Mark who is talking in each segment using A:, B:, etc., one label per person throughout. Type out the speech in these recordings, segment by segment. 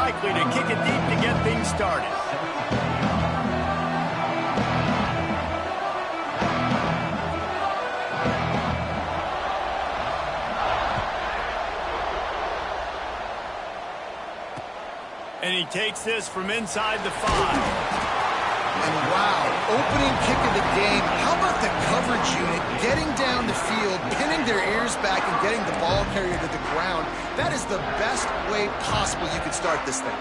A: likely to kick it deep to get things started. And he takes this from inside the 5.
B: And wow, opening kick of the game. How about the coverage unit getting down the field, pinning their ears back, and getting the ball carrier to the ground? That is the best way possible you could start this thing.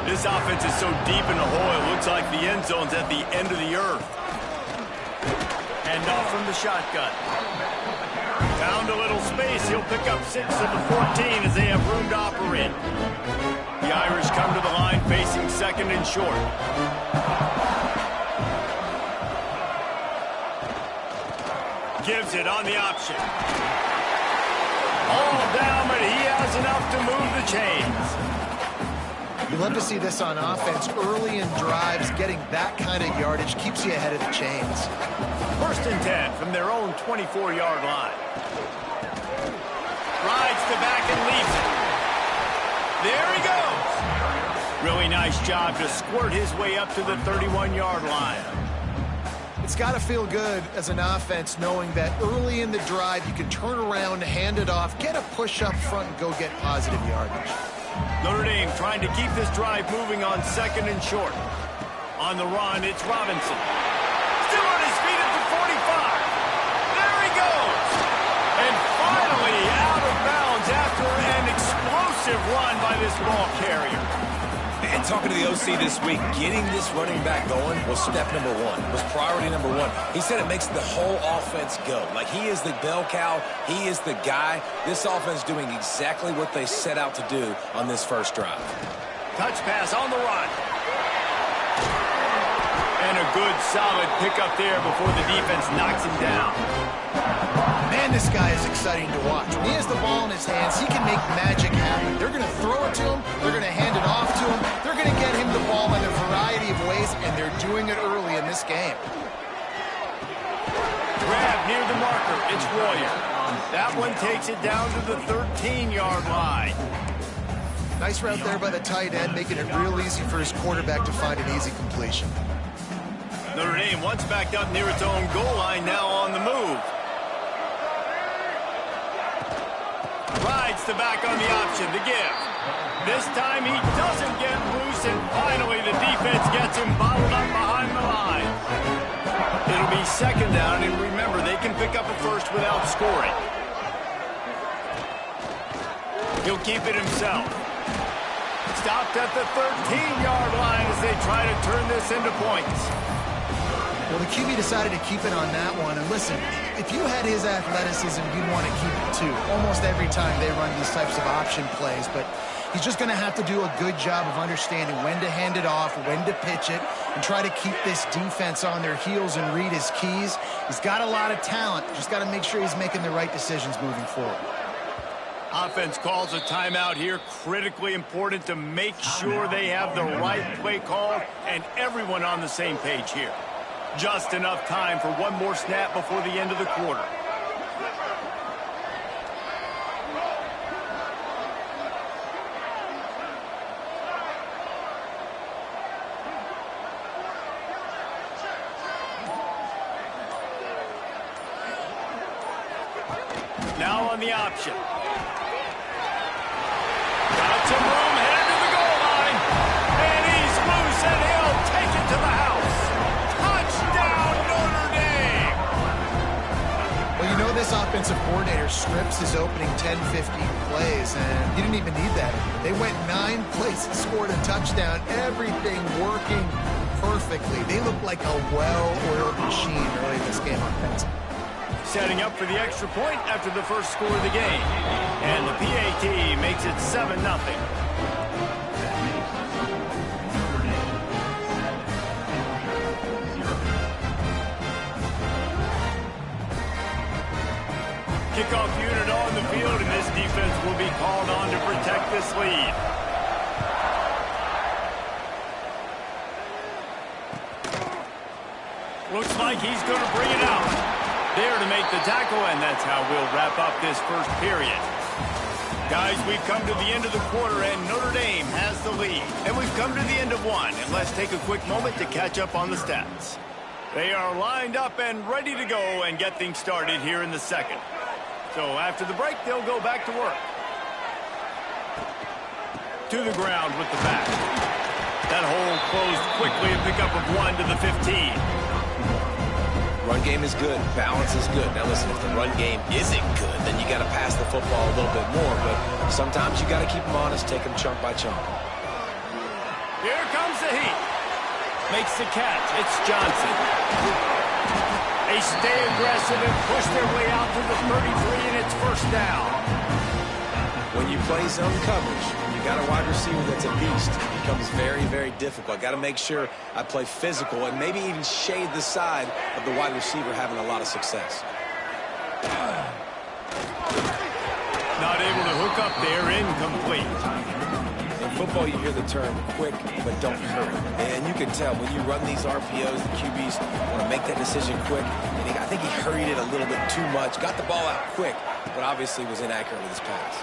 A: This offense is so deep in the hole, it looks like the end zone's at the end of the earth. Hand off from the shotgun. Found a little space. He'll pick up 6 of the 14 as they have room to operate. The Irish come to the line facing second and short. Gives it on the option. All down, but he has enough to move the chains.
B: You love to see this on offense. Early in drives, getting that kind of yardage keeps you ahead of the chains.
A: 1st and 10 from their own 24-yard line. Rides the back and leaves it. There he goes. Really nice job to squirt his way up to the 31-yard line.
B: It's got to feel good as an offense knowing that early in the drive you can turn around, hand it off, get a push up front, and go get positive yardage.
A: Notre Dame trying to keep this drive moving on 2nd and short. On the run, it's Robinson. Still on his feet at the 45. There he goes. And finally out of bounds after an explosive run by this ball carrier.
C: And talking to the OC this week, getting this running back going was step number 1, was priority number 1. He said it makes the whole offense go. Like, he is the bell cow. He is the guy. This offense doing exactly what they set out to do on this first drive.
A: Touch pass on the run. And a good, solid pickup there before the defense knocks him down.
B: Man, this guy is exciting to watch. When he has the ball in his hands, he can make magic happen. They're going to throw it to him. They're going to hand it off to him. They're going to get him the ball in a variety of ways, and they're doing it early in this game.
A: Grab near the marker. It's Royer. That one takes it down to the 13-yard line.
B: Nice route there by the tight end, making it real easy for his quarterback to find an easy completion.
A: Notre Dame once backed up near its own goal line, now on the move. Rides the back on the option to give. This time he doesn't get loose, and finally the defense gets him bottled up behind the line. It'll be 2nd down, and remember, they can pick up a first without scoring. He'll keep it himself. Stopped at the 13-yard line as they try to turn this into points.
B: Well, the QB decided to keep it on that one. And listen, if you had his athleticism, you'd want to keep it too. Almost every time they run these types of option plays. But he's just going to have to do a good job of understanding when to hand it off, when to pitch it, and try to keep this defense on their heels and read his keys. He's got a lot of talent. Just got to make sure he's making the right decisions moving forward.
A: Offense calls a timeout here. Critically important to make sure they have the right play call and everyone on the same page here. Just enough time for one more snap before the end of the quarter. Now on the option. Got some room, headed to the goal line. And he's loose, and he'll take it to the house. Touchdown, Notre Dame!
B: Well, you know this offensive coordinator scripts his opening 10, 15 plays, and he didn't even need that. They went 9 plays and scored a touchdown. Everything working perfectly. They look like a well-oiled machine early in this game offensively.
A: Setting up for the extra point after the first score of the game. And the PAT makes it 7-0. Kickoff unit on the field, and this defense will be called on to protect this lead. Looks like he's going to bring it out. There to make the tackle, and that's how we'll wrap up this first period. Guys, we've come to the end of the quarter, and Notre Dame has the lead. And we've come to the end of one, and let's take a quick moment to catch up on the stats. They are lined up and ready to go and get things started here in the second. So after the break, they'll go back to work. To the ground with the back. That hole closed quickly, a pickup of 1 to the 15.
C: Run game is good. Balance is good. Now listen, if the run game isn't good, then you got to pass the football a little bit more. But sometimes you got to keep them honest, take them chunk by chunk.
A: Here comes the heat. Makes the catch. It's Johnson. They stay aggressive and push their way out to the 33, and it's first down.
C: When you play zone coverage, you got a wide receiver that's a beast. It becomes very, very difficult. Got to make sure I play physical and maybe even shade the side of the wide receiver having a lot of success.
A: Not able to hook up there, incomplete.
C: In football, you hear the term quick, but don't hurry. And you can tell when you run these RPOs, the QBs want to make that decision quick. And I think he hurried it a little bit too much, got the ball out quick, but obviously was inaccurate with his pass.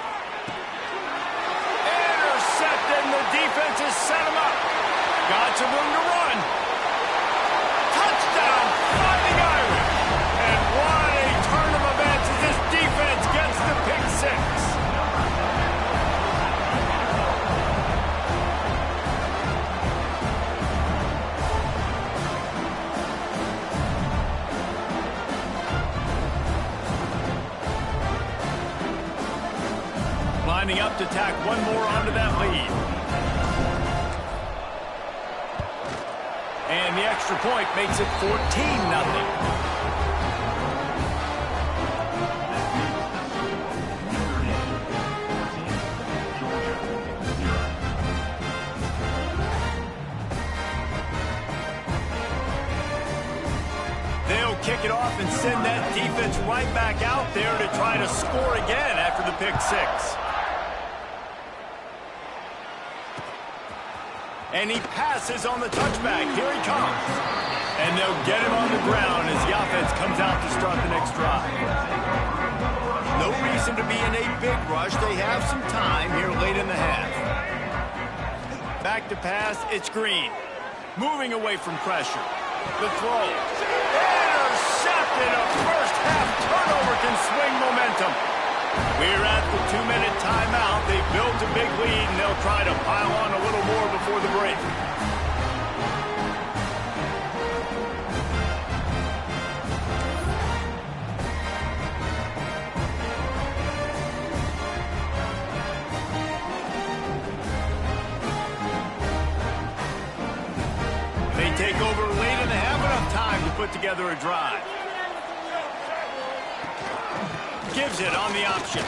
A: And the defense has set him up. Got some room to run. Touchdown, Fighting Irish. And what a turn of events as this defense gets the pick six. Lining up to tack one more onto that lead. And the extra point makes it 14-0. They'll kick it off and send that defense right back out there to try to score again after the pick six. And he passes on the touchback. Here he comes. And they'll get him on the ground as the offense comes out to start the next drive. No reason to be in a big rush. They have some time here late in the half. Back to pass, it's Green. Moving away from pressure. The throw. Intercepted. A first half turnover can swing momentum. We're at the 2-minute timeout. They built a big lead, and they'll try to pile on a little more before the break. They take over late and they have enough time to put together a drive. Gives it on the option.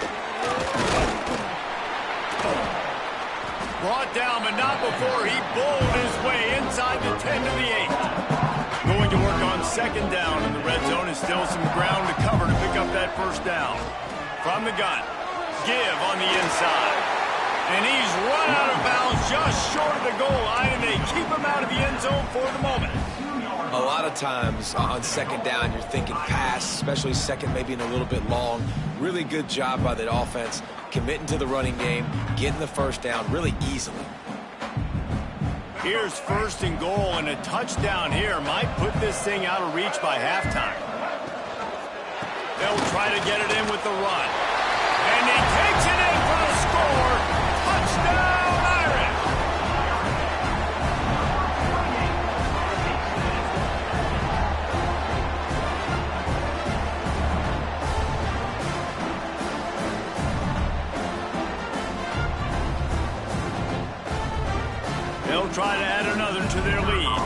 A: Brought down, but not before he bowled his way inside the 10 to the 8. Going to work on second down in the red zone is still some ground to cover to pick up that first down. From the gun, give on the inside. And he's run out of bounds just short of the goal line, and they keep him out of the end zone for the moment.
C: A lot of times on second down, you're thinking pass, especially second, maybe in a little bit long. Really good job by the offense, committing to the running game, getting the first down really easily.
A: Here's first and goal, and a touchdown here might put this thing out of reach by halftime. They'll try to get it in with the run. And he takes it in for the score. Touchdown, Irish! They'll try to add another to their lead.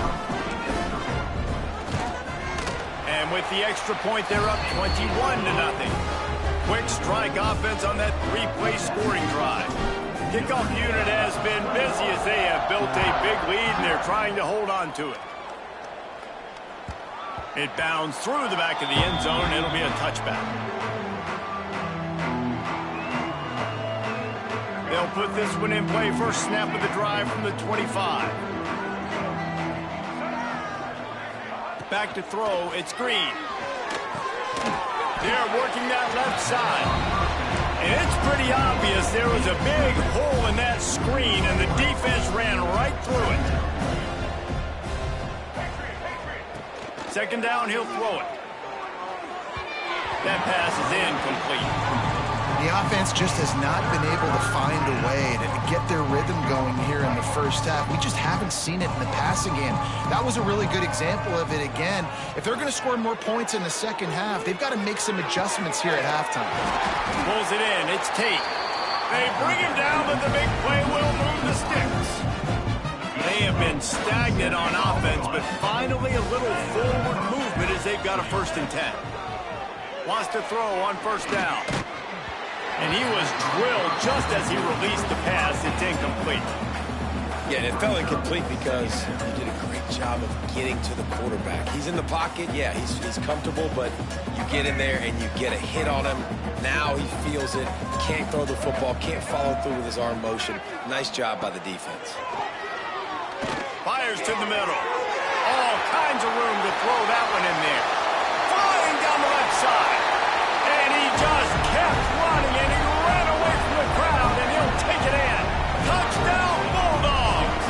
A: And with the extra point, they're up 21-0. Quick strike offense on that three-play scoring drive. Kickoff unit has been busy as they have built a big lead, and they're trying to hold on to it. It bounds through the back of the end zone, and it'll be a touchback. They'll put this one in play. First snap of the drive from the 25. Back to throw. It's Green. They're working that left side. And it's pretty obvious there was a big hole in that screen, and the defense ran right through it. Second down, he'll throw it. That pass is incomplete.
B: The offense just has not been able to find a way to get their rhythm going here in the first half. We just haven't seen it in the passing game. That was a really good example of it again. If they're going to score more points in the second half, they've got to make some adjustments here at halftime.
A: Pulls it in. It's Tate. They bring him down, but the big play will move the sticks. They have been stagnant on offense, but finally a little forward movement as they've got a 1st and 10. Wants to throw on 1st down. And he was drilled just as he released the pass. It's incomplete.
C: Yeah, and it fell incomplete because he did a great job of getting to the quarterback. He's in the pocket. Yeah, he's comfortable, but you get in there and you get a hit on him. Now he feels it. Can't throw the football. Can't follow through with his arm motion. Nice job by the defense.
A: Fires to the middle. All kinds of room to throw that one in there. Flying down the left side. And he just kept running, and he ran away from the crowd, and he'll take it in. Touchdown, Bulldogs!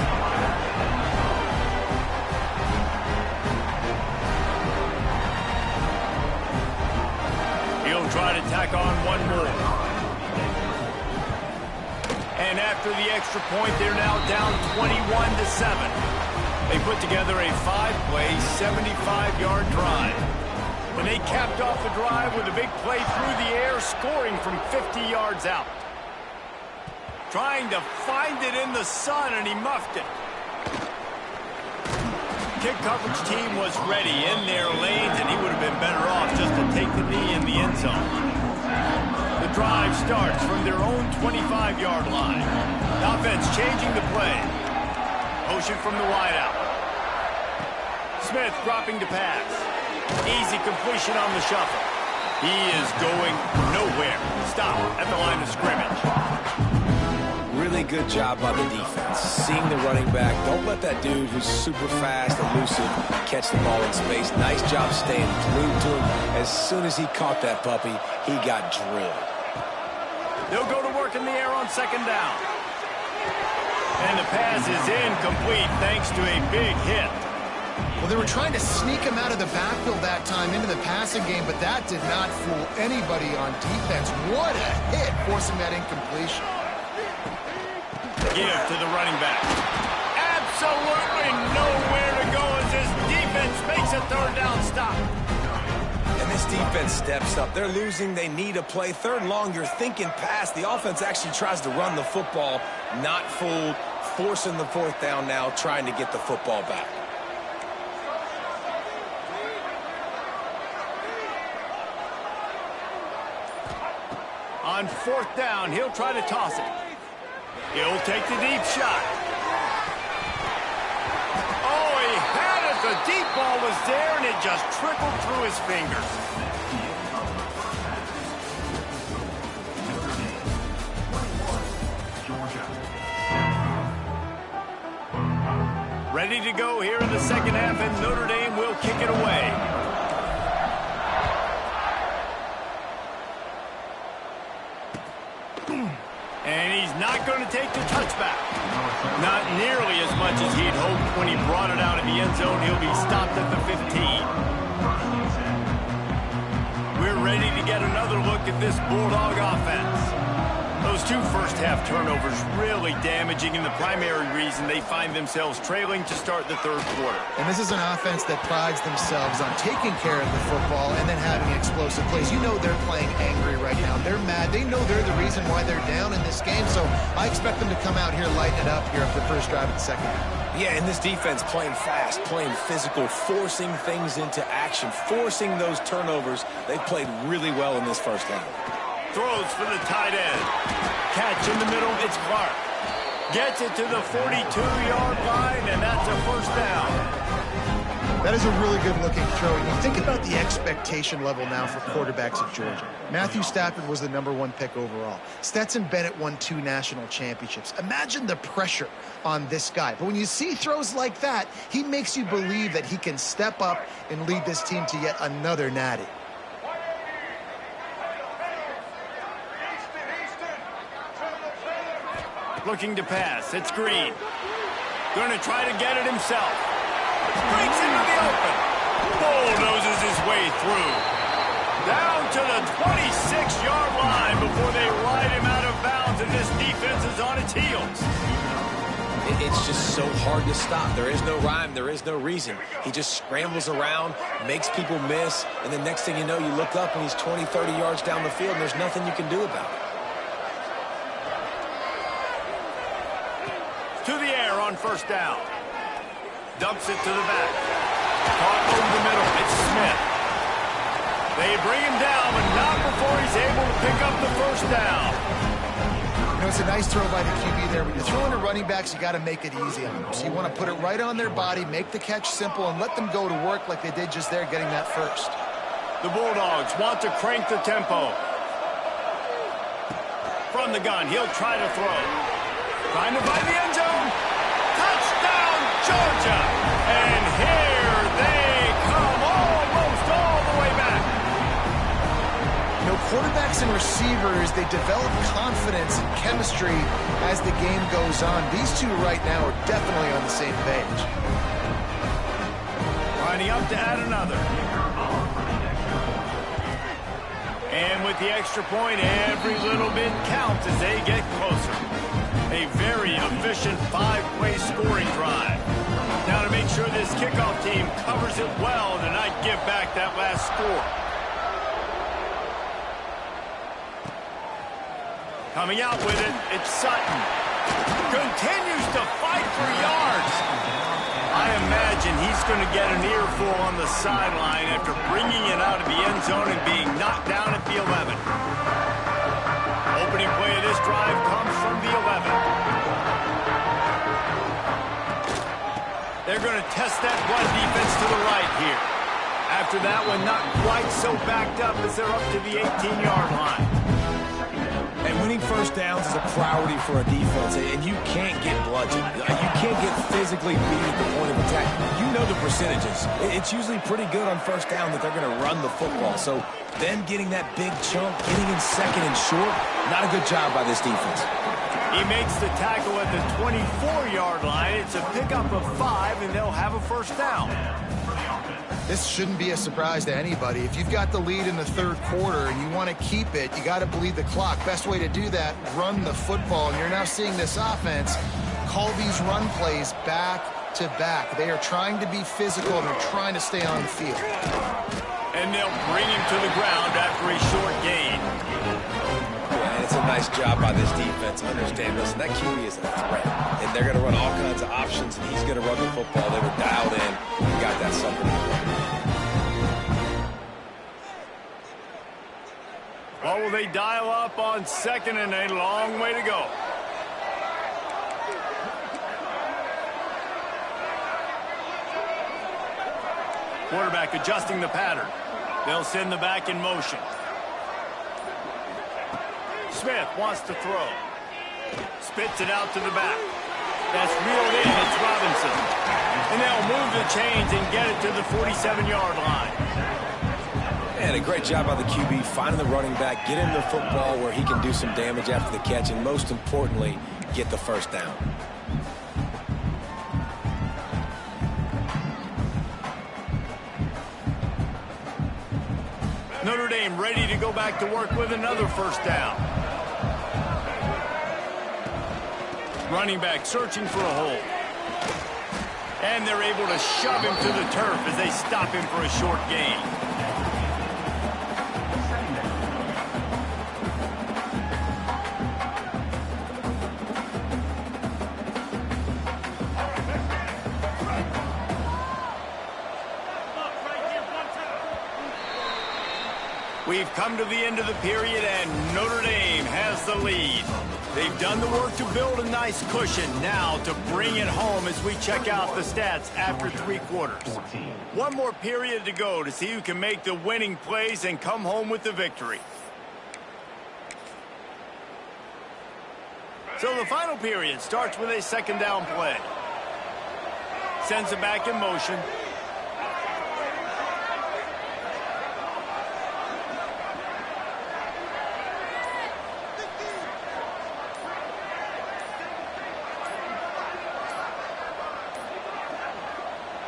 A: He'll try to tack on one more. And after the extra point, they're now down 21-7. They put together a 5-play, 75-yard drive. And they capped off the drive with a big play through the air, scoring from 50 yards out. Trying to find it in the sun, and he muffed it. Kick coverage team was ready in their lanes, and he would have been better off just to take the knee in the end zone. The drive starts from their own 25-yard line. The offense changing the play. Motion from the wideout. Smith dropping to pass. Easy completion on the shuffle. He is going nowhere. Stop at the line of scrimmage.
C: Really good job by the defense. Seeing the running back. Don't let that dude who's super fast, elusive, catch the ball in space. Nice job staying glued to him. As soon as he caught that puppy, he got drilled.
A: They'll go to work in the air on 2nd down. And the pass is incomplete thanks to a big hit.
B: Well, they were trying to sneak him out of the backfield that time into the passing game, but that did not fool anybody on defense. What a hit, forcing that incompletion.
A: Give to the running back. Absolutely nowhere to go as this defense makes a 3rd down stop.
C: And this defense steps up. They're losing. They need a play. 3rd and long, you're thinking pass. The offense actually tries to run the football. Not fooled. Forcing the 4th down now, trying to get the football back.
A: On 4th down, he'll try to toss it. He'll take the deep shot. Oh, he had it. The deep ball was there, and it just trickled through his fingers. Ready to go here in the 2nd half, and Notre Dame will kick it away. And he's not going to take the touchback. Not nearly as much as he'd hoped when he brought it out of the end zone. He'll be stopped at the 15. We're ready to get another look at this Bulldog offense. Those 2 first-half turnovers really damaging, and the primary reason they find themselves trailing to start the 3rd quarter.
B: And this is an offense that prides themselves on taking care of the football and then having explosive plays. You know they're playing angry right now. They're mad. They know they're the reason why they're down in this game, so I expect them to come out here, lighten it up here after the first drive of the 2nd half.
C: Yeah, and this defense playing fast, playing physical, forcing things into action, forcing those turnovers. They played really well in this first half.
A: Throws for the tight end. Catch in the middle, it's Clark. Gets it to the 42-yard line, and that's a 1st down.
B: That is a really good-looking throw. And you think about the expectation level now for quarterbacks at Georgia. Matthew Stafford was the #1 pick overall. Stetson Bennett won 2 national championships. Imagine the pressure on this guy. But when you see throws like that, he makes you believe that he can step up and lead this team to yet another natty.
A: Looking to pass. It's Green. Going to try to get it himself. Breaks into the open. Bulldozes his way through. Down to the 26-yard line before they ride him out of bounds, and this defense is on its heels.
C: It's just so hard to stop. There is no rhyme. There is no reason. He just scrambles around, makes people miss, and the next thing you know, you look up and he's 20, 30 yards down the field, and there's nothing you can do about it.
A: To the air on first down. Dumps it to the back. Caught over the middle. It's Smith. They bring him down, but not before he's able to pick up the first down.
B: You know, it's a nice throw by the QB there. When you're throwing to running backs, you got to make it easy on them. So you want to put it right on their body, make the catch simple, and let them go to work like they did just there, getting that first.
A: The Bulldogs want to crank the tempo. From the gun, he'll try to throw. Trying to find the end zone. Touchdown, Georgia! And here they come, almost all the way back.
B: You know, quarterbacks and receivers, they develop confidence and chemistry as the game goes on. These two right now are definitely on the same page.
A: Lining up to add another. And with the extra point, every little bit counts as they get closer. A very efficient 5-play scoring drive. Now to make sure this kickoff team covers it well to not give back that last score. Coming out with it, it's Sutton. Continues to fight for yards. I imagine he's going to get an earful on the sideline after bringing it out of the end zone and being knocked down at the 11. Opening play of this drive comes from the 11. They're going to test that run defense to the right here. After that one, not quite so backed up as they're up to the 18-yard line.
C: And winning first downs is a priority for a defense, and you can't get bludgeoned. You can't get physically beat at the point of attack. You know the percentages. It's usually pretty good on first down that they're going to run the football. So them getting that big chunk, getting in second and short, not a good job by this defense.
A: He makes the tackle at the 24-yard line. It's a pickup of 5, and they'll have a first down.
B: This shouldn't be a surprise to anybody. If you've got the lead in the third quarter and you want to keep it, you got to bleed the clock. Best way to do that, run the football. And you're now seeing this offense call these run plays back to back. They are trying to be physical and they're trying to stay on the field.
A: And they'll bring him to the ground after a short gain.
C: Yeah, and it's a nice job by this defense. Understand, listen, that QB is a threat. And they're going to run all kinds of options, and he's going to run the football. They were dialed in and got that sucker.
A: What will they dial up on second and a long way to go? Quarterback adjusting the pattern. They'll send the back in motion. Smith wants to throw. Spits it out to the back. That's reeled in. It's Robinson. And they'll move the chains and get it to the 47-yard line.
C: And a great job by the QB finding the running back, get him the football where he can do some damage after the catch, and most importantly, get the first down.
A: Notre Dame ready to go back to work with another first down. Running back searching for a hole. And they're able to shove him to the turf as they stop him for a short gain. We've come to the end of the period, and Notre Dame has the lead. They've done the work to build a nice cushion. Now to bring it home as we check out the stats after 3 quarters. One more period to go to see who can make the winning plays and come home with the victory. So the final period starts with a second down play. Sends it back in motion.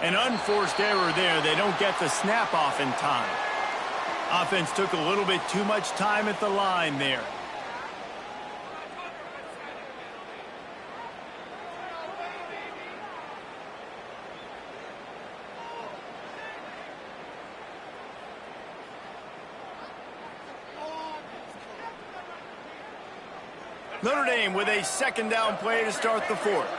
A: An unforced error there. They don't get the snap off in time. Offense took a little bit too much time at the line there. Notre Dame with a second down play to start the fourth.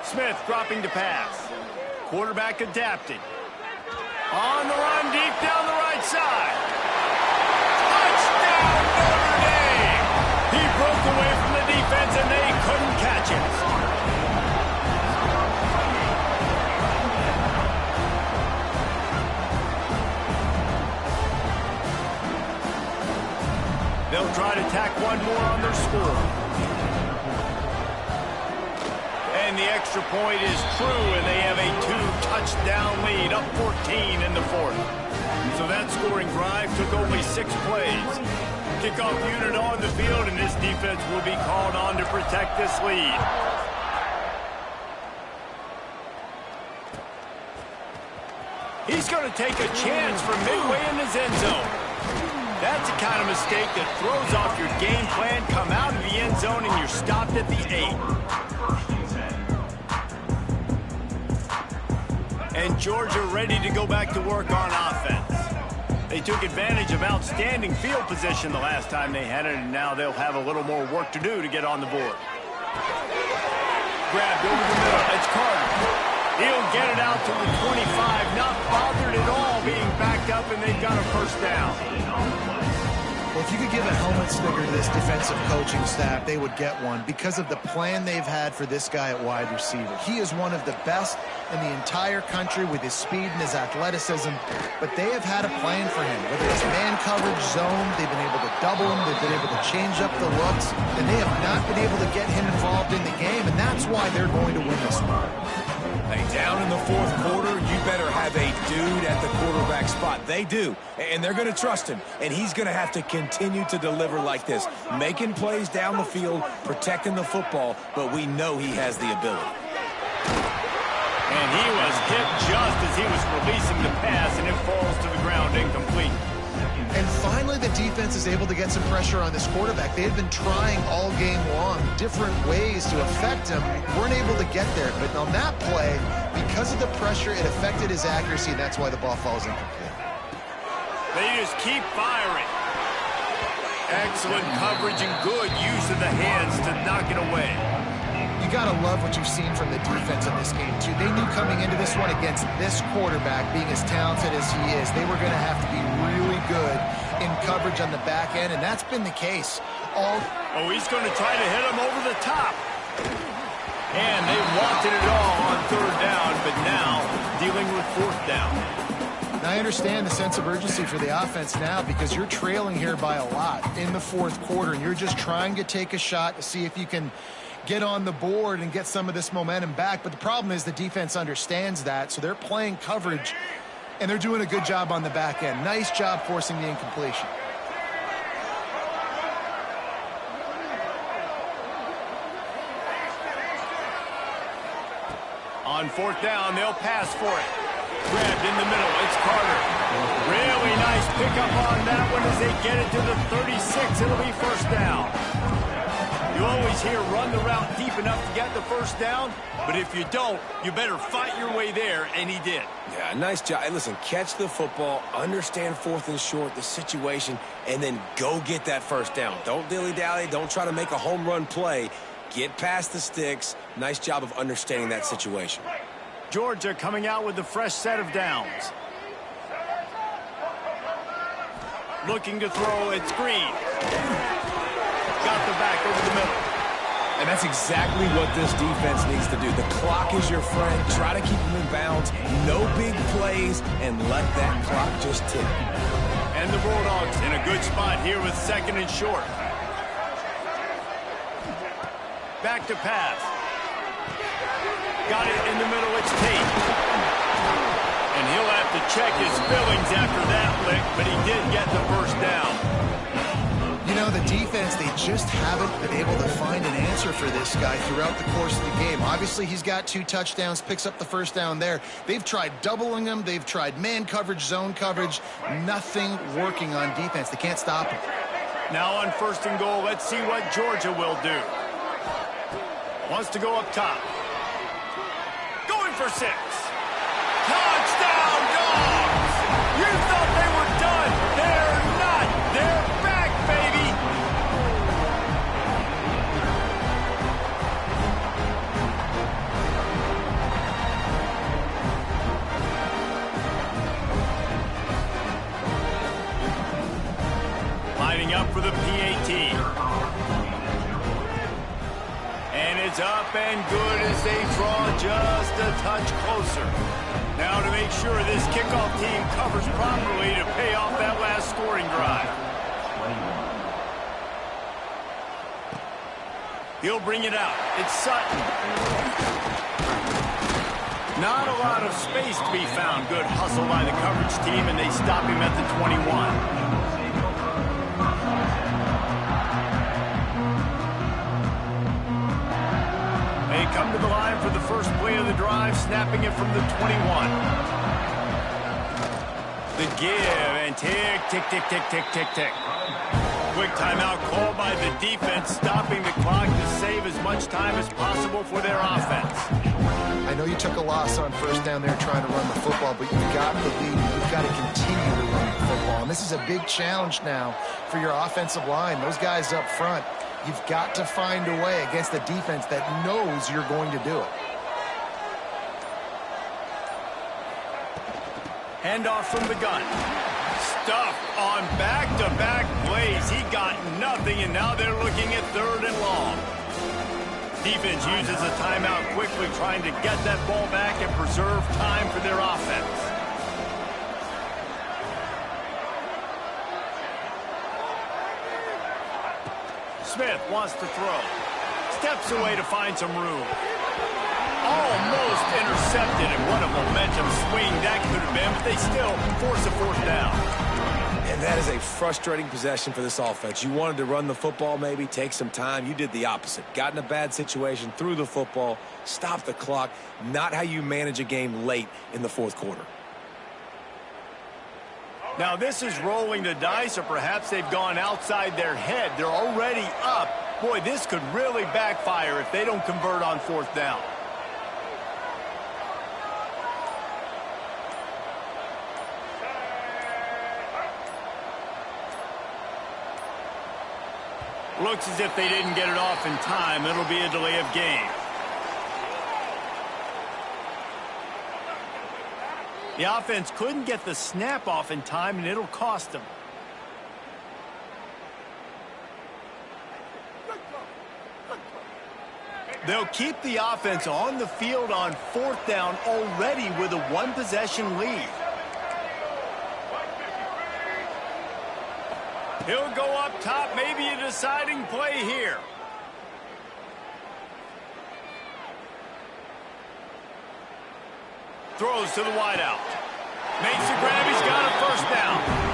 A: Smith dropping to pass. Quarterback adapting. On the run, deep down the right side. Touchdown, Notre Dame! He broke away from the defense, and they couldn't catch it. They'll try to tack one more on their score. And the extra point is true, and they have a 2-touchdown lead, up 14 in the fourth. So that scoring drive took only 6 plays. Kickoff unit on the field, and this defense will be called on to protect this lead. He's going to take a chance from midway in his end zone. That's the kind of mistake that throws off your game plan. Come out of the end zone and you're stopped at the 8. And Georgia ready to go back to work on offense. They took advantage of outstanding field position the last time they had it, and now they'll have a little more work to do to get on the board. Grabbed over the middle. It's Carter. He'll get it out to the 25, not bothered at all being backed up, and they've got a first down.
B: Well, if you could give a helmet sticker to this defensive coaching staff, they would get one because of the plan they've had for this guy at wide receiver. He is one of the best in the entire country with his speed and his athleticism, but they have had a plan for him. Whether it's man coverage, zone, they've been able to double him, they've been able to change up the looks, and they have not been able to get him involved in the game, and that's why they're going to win this one.
C: Hey, down in the fourth quarter, you better have a dude at the quarterback spot. They do, and they're going to trust him, and he's going to have to continue to deliver like this, making plays down the field, protecting the football, but we know he has the ability.
A: And he was hit just as he was releasing the pass, and it falls to the ground incomplete.
B: And finally, the defense is able to get some pressure on this quarterback. They had been trying all game long different ways to affect him. Weren't able to get there. But on that play, because of the pressure, it affected his accuracy, and that's why the ball falls incomplete.
A: They just keep firing. Excellent coverage and good use of the hands to knock it away.
B: You got to love what you've seen from the defense in this game, too. They knew coming into this one against this quarterback, being as talented as he is, they were going to have to be really good in coverage on the back end, and that's been the case.
A: Oh, he's going to try to hit him over the top. And they wanted it all on third down, but now dealing with fourth down.
B: Now, I understand the sense of urgency for the offense now because you're trailing here by a lot in the fourth quarter, and you're just trying to take a shot to see if you can get on the board and get some of this momentum back. But the problem is the defense understands that, so they're playing coverage, and they're doing a good job on the back end. Nice job forcing the incompletion.
A: On fourth down, they'll pass for it. Grabbed in the middle, it's Carter. Really nice pickup on that one as they get it to the 36. It'll be first down. You always hear run the route deep enough to get the first down, but if you don't, you better fight your way there, and he did.
C: Yeah, nice job. Hey, listen, catch the football, understand fourth and short, the situation, and then go get that first down. Don't dilly-dally. Don't try to make a home run play. Get past the sticks. Nice job of understanding that situation.
A: Georgia coming out with a fresh set of downs. Looking to throw, it's Green. Got the back over the middle.
C: And that's exactly what this defense needs to do. The clock is your friend. Try to keep them in bounds. No big plays, and let that clock just tick.
A: And the Bulldogs in a good spot here with second and short. Back to pass. Got it in the middle, it's Tate. And he'll have to check his fillings after that lick, but he did get the first down.
B: You know, the defense, they just haven't been able to find an answer for this guy throughout the course of the game. Obviously, he's got 2 touchdowns, picks up the first down there. They've tried doubling him. They've tried man coverage, zone coverage. Nothing working on defense. They can't stop him.
A: Now on 1st and goal, let's see what Georgia will do. Wants to go up top. Going for 6. Touchdown, Dogs! You thought they were done. They're not. They're back, baby. Lining up for the PAT. And it's up and good as they draw just a touch closer. Now to make sure this kickoff team covers properly to pay off that last scoring drive. He'll bring it out. It's Sutton. Not a lot of space to be found. Good hustle by the coverage team, and they stop him at the 21. They come to the line for the first play of the drive, snapping it from the 21. The give, and tick, tick, tick, tick, tick, tick, tick. Quick timeout called by the defense, stopping the clock to save as much time as possible for their offense.
B: I know you took a loss on 1st down there trying to run the football, but you've got the lead. You've got to continue to run the football. And this is a big challenge now for your offensive line. Those guys up front. You've got to find a way against the defense that knows you're going to do it.
A: Handoff from the gun. Stuff on back-to-back plays. He got nothing, and now they're looking at 3rd and long. Defense uses a timeout quickly, trying to get that ball back and preserve time for their offense. Smith wants to throw. Steps away to find some room. Almost intercepted, and what a momentum swing that could have been, but they still force a 4th down.
C: And that is a frustrating possession for this offense. You wanted to run the football, maybe take some time. You did the opposite. Got in a bad situation, threw the football, stopped the clock. Not how you manage a game late in the 4th quarter.
A: Now this is rolling the dice, or perhaps they've gone outside their head. They're already up. Boy, this could really backfire if they don't convert on 4th down. Looks as if they didn't get it off in time. It'll be a delay of game. The offense couldn't get the snap off in time, and it'll cost them. They'll keep the offense on the field on 4th down already with a 1-possession lead. He'll go up top, maybe a deciding play here. Throws to the wideout. Makes the grab. He's got a 1st down.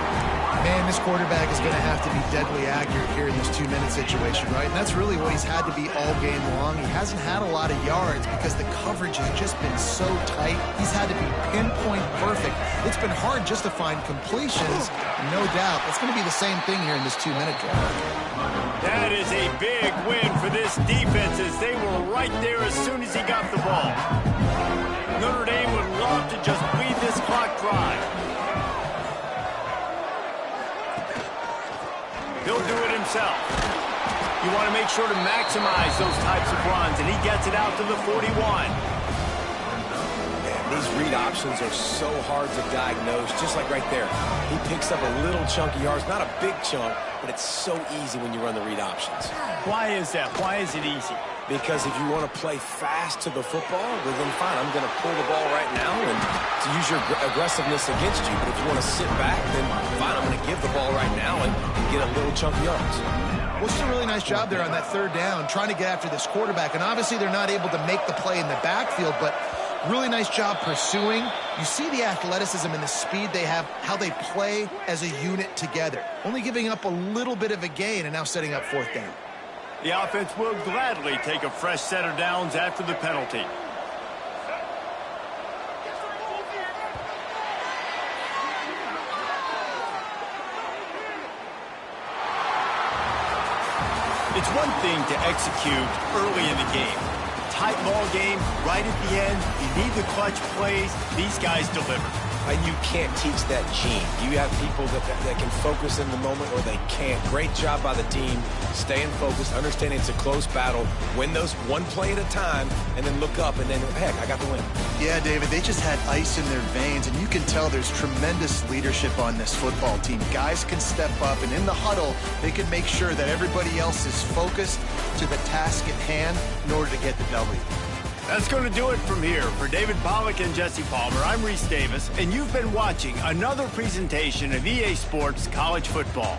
B: Man, this quarterback is going to have to be deadly accurate here in this 2-minute situation, right? And that's really what he's had to be all game long. He hasn't had a lot of yards because the coverage has just been so tight. He's had to be pinpoint perfect. It's been hard just to find completions, no doubt. That's going to be the same thing here in this 2-minute drive.
A: That is a big win for this defense, as they were right there as soon as he got the ball. Notre Dame would love to just bleed this clock dry. He'll do it himself. You want to make sure to maximize those types of runs, and he gets it out to the 41.
C: Man, these read options are so hard to diagnose, just like right there. He picks up a little chunk of yards, not a big chunk, but it's so easy when you run the read options.
A: Why is that? Why is it easy?
C: Because if you want to play fast to the football, well, then fine, I'm going to pull the ball right now and to use your aggressiveness against you. But if you want to sit back, then fine, I'm going to give the ball right now and get a little chunk of yards.
B: Well, it's a really nice job there on that 3rd down, trying to get after this quarterback. And obviously they're not able to make the play in the backfield, but Really nice job pursuing. You see the athleticism and the speed they have, how they play as a unit together. Only giving up a little bit of a gain and now setting up fourth down.
A: The offense will gladly take a fresh set of downs after the penalty. It's one thing to execute early in the game. Tight ball game, right at the end, you need the clutch plays. These guys deliver.
C: And you can't teach that gene. You have people that can focus in the moment or they can't. Great job by the team, staying focused, understanding it's a close battle, win those one play at a time, and then look up, and then, heck, I got the win.
B: Yeah, David, they just had ice in their veins, and you can tell there's tremendous leadership on this football team. Guys can step up, and in the huddle, they can make sure that everybody else is focused to the task at hand in order to get the W.
A: That's going to do it from here. For David Pollack and Jesse Palmer, I'm Reese Davis, and you've been watching another presentation of EA Sports College Football.